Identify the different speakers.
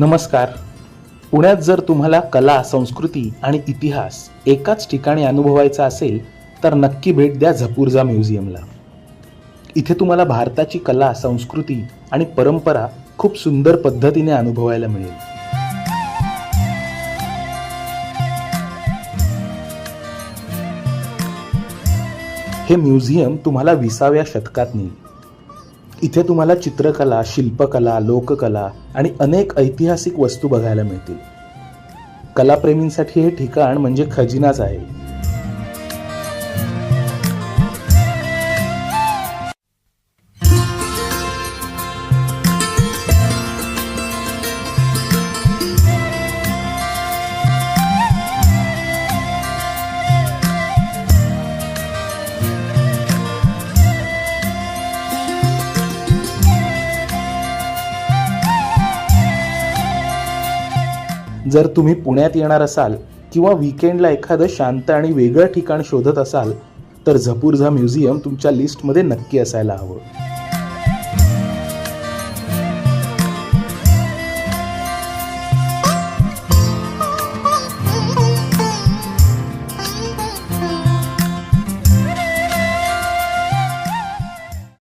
Speaker 1: नमस्कार. पुण्यात जर तुम्हाला कला, संस्कृती आणि इतिहास एकाच ठिकाणी अनुभवायचा असेल तर नक्की भेट द्या झपूर्झा म्युझियमला. इथे तुम्हाला भारताची कला, संस्कृती आणि परंपरा खूप सुंदर पद्धतीने अनुभवायला मिळेल. हे म्युझियम तुम्हाला 20व्या शतकात नेईल. इथे तुम्हाला चित्रकला, शिल्पकला, लोककला आणि अनेक ऐतिहासिक वस्तू बघायला मिळतील. कलाप्रेमींसाठी हे ठिकाण म्हणजे खजिनाच आहे. जर तुम्ही पुण्यात येणार असाल किंवा वीकेंडला एखादं शांत आणि वेगळं ठिकाण शोधत असाल तर झपूर्झा म्युझियम तुमच्या लिस्टमध्ये नक्की असायला हवं.